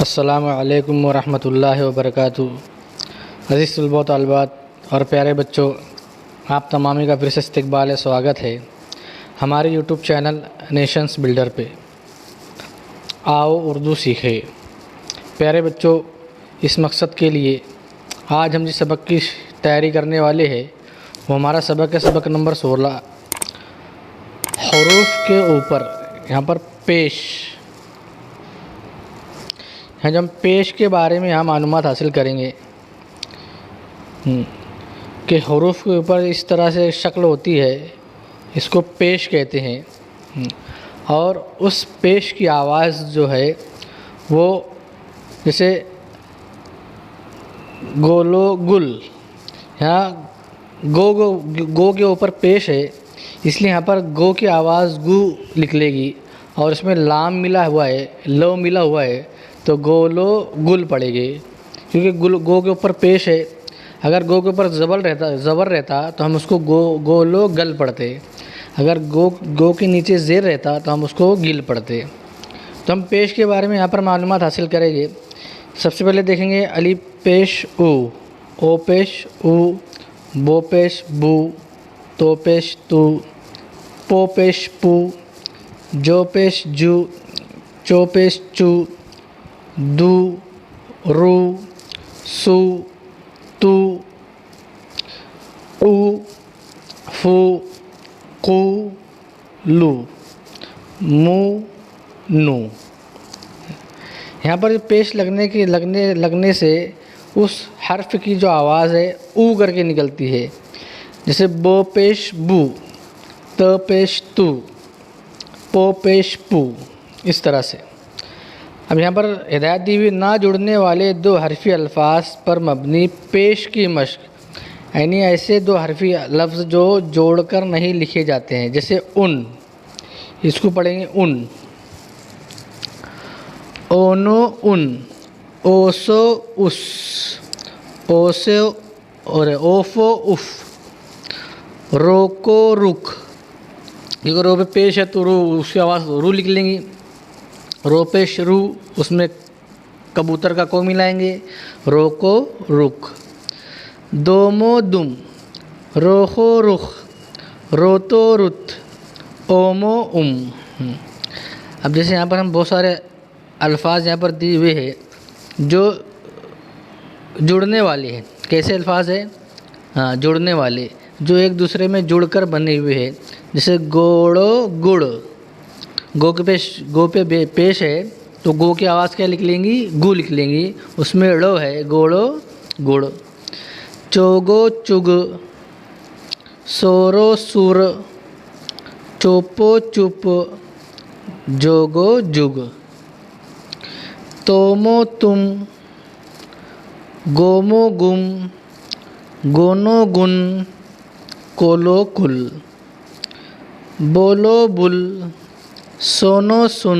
अस्सलामु अलैकुम वरहमतुल्लाहि वबरकातुहू। अज़ीज़ तलबा तलबात और प्यारे बच्चों, आप तमामी का फिर से इस्तकबाल है, स्वागत है हमारे यूट्यूब चैनल नेशंस बिल्डर पे। आओ उर्दू सीखें। प्यारे बच्चों, इस मकसद के लिए आज हम जिस सबक की तैयारी करने वाले हैं वो हमारा सबक है, सबक नंबर 16। हरूफ के ऊपर यहाँ पर पेश हैं। जब हम पेश के बारे में यहाँ मालूमात हासिल करेंगे कि हरूफ के ऊपर इस तरह से शक्ल होती है, इसको पेश कहते हैं। और उस पेश की आवाज़ जो है वो जैसे गोलो गुल, यहाँ गो के ऊपर पेश है, इसलिए यहाँ पर गो की आवाज़ गु निकलेगी और इसमें लाम मिला हुआ है, लो मिला हुआ है, तो गोलो गुल पड़ेगी क्योंकि गो के ऊपर पेश है। अगर गो के ऊपर ज़बर रहता तो हम उसको गोलो गल पढ़ते। अगर गो के नीचे ज़ेर रहता तो हम उसको गिल पढ़ते। तो हम पेश के बारे में यहाँ पर मालूमात हासिल करेंगे। सबसे पहले देखेंगे अलिफ पेश ऊ, ओ पेश ऊ, बो पेश बू, तो पेश तू, पो पेश पू, जो पेश जू, चो पेश चू, दू, रू, सू, तू, ऊ, फू, कू, लू, मू, नू। यहाँ पर पेश लगने से उस हर्फ की जो आवाज़ है ऊ करके निकलती है। जैसे बो पेश बू, त पेश तू, पो पेश पू, इस तरह से। अब यहाँ पर हिदायत दी हुई ना जुड़ने वाले दो हरफी अल्फाज पर मबनी पेश की मश्क, यानी ऐसे दो हरफी लफ्ज़ जो जोड़कर नहीं लिखे जाते हैं। जैसे उन, इसको पढ़ेंगे उन, ओनो उन, ओसो उस, ओसे और ओफो उफ, रोको रुख। क्योंकि रो पे पेश है तो रू, उसकी आवाज़ रू लिख लेंगी। रो पेश रू, उसमें कबूतर का को मिलाएंगे, रोको रुख। दोमो दुम, रोखो रुख, रोतो रुत, ओमो उम। अब जैसे यहाँ पर हम बहुत सारे अल्फाज यहाँ पर दिए हुए हैं जो जुड़ने वाले हैं। कैसे अल्फाज है? हाँ, जुड़ने वाले जो एक दूसरे में जुड़कर बने हुए हैं। जैसे गोड़ो गुड़, गो पे पेश है तो गो की आवाज़ क्या लिख लेंगी? गु लिख लेंगी। उसमें ड़ो है, गोड़ो गुड़। चोगो चुग, सोरो सुर, चोपो चुप, जोगो जुग। तोमो तुम, गोमो गुम, गोनो गुन, कोलो कुल। बोलो बुल, सोनो सुन,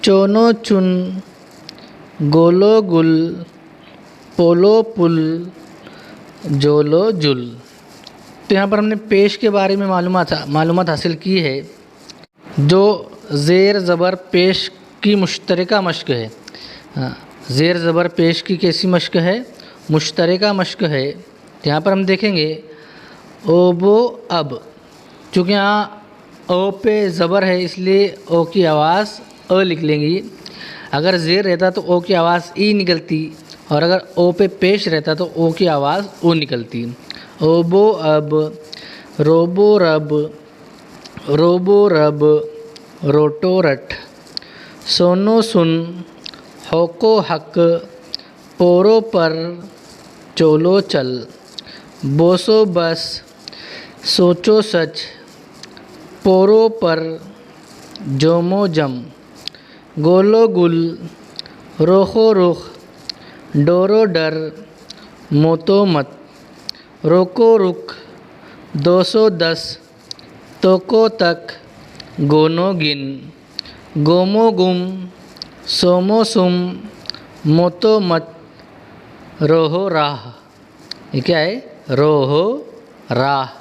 चोनो चुन, गोलो गुल, पोलो पुल, जोलो जुल। तो यहाँ पर हमने पेश के बारे में मालूमात हासिल की है। जो ज़ेर ज़बर पेश की मुश्तरका मश्क है। ज़ेर ज़बर पेश की कैसी मश्क है? मुश्तरका मश्क है। तो यहाँ पर हम देखेंगे ओबो अब, चूँकि यहाँ ओ पे ज़बर है इसलिए ओ की आवाज़ अ लिख लेंगी। अगर ज़ेर रहता तो ओ की आवाज़ ई निकलती, और अगर ओ पे पेश रहता तो ओ की आवाज़ ओ निकलती। ओबो अब, रोबो रब, रोबो रब, रोटो रट, सोनो सुन, होको हक, पोरो पर, चोलो चल, बोसो बस, सोचो सच, पोरो पर, जोमो जम, गोलो गुल, रोखो रुख, डोरो डर, मोतो मत, रोको रुख, 210, तोको तक, गोनो गिन, गोमो गुम, सोमो सुम, मोतो मत, रोहो राह। ये क्या है? रोहो राह।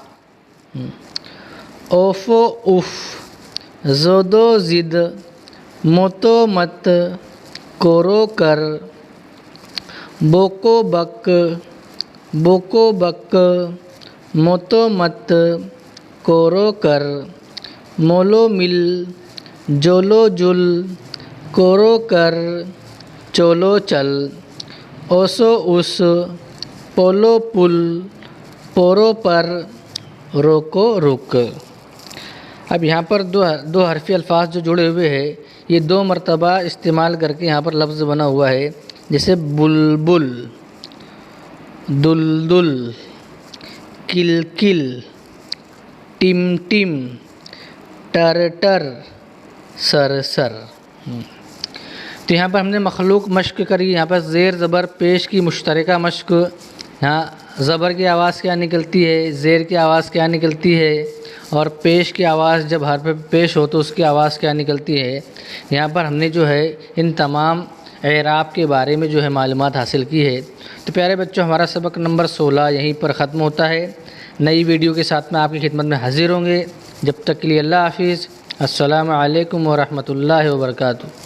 ओफो उफ, जोदो जिद, मोतो मत, कोरो कर, बोको बक, बोको बक, मोतो मत, कोरो कर, मोलो मिल, जोलो जुल, कोरो कर, चोलो चल, ओसो उस, पोलो पुल, पोरो पर, रोको रुक। अब यहाँ पर दो हरफी अल्फाज जो जुड़े हुए हैं, ये 2 मरतबा इस्तेमाल करके यहाँ पर लफ्ज़ बना हुआ है। जैसे बुलबुल, दुलदुल, किलकिल, टिमटिम, टरटर, सरसर। तो यहाँ पर हमने मखलूक मश्क करी, यहाँ पर ज़ेर ज़बर पेश की मुश्तरका मश्क। यहाँ ज़बर की आवाज़ क्या निकलती है, ज़ेर की आवाज़ क्या निकलती है, और पेश की आवाज़ जब हर पे पेश हो तो उसकी आवाज़ क्या निकलती है। यहाँ पर हमने जो है इन तमाम एराब के बारे में जो है मालूमात हासिल की है। तो प्यारे बच्चों, हमारा सबक नंबर 16 यहीं पर ख़त्म होता है। नई वीडियो के साथ में आपकी खिदमत में हाज़िर होंगे। जब तक के लिए अल्लाह हाफ़िज़। अस्सलामु अलैकुम व रहमतुल्लाहि व बरकातुहू।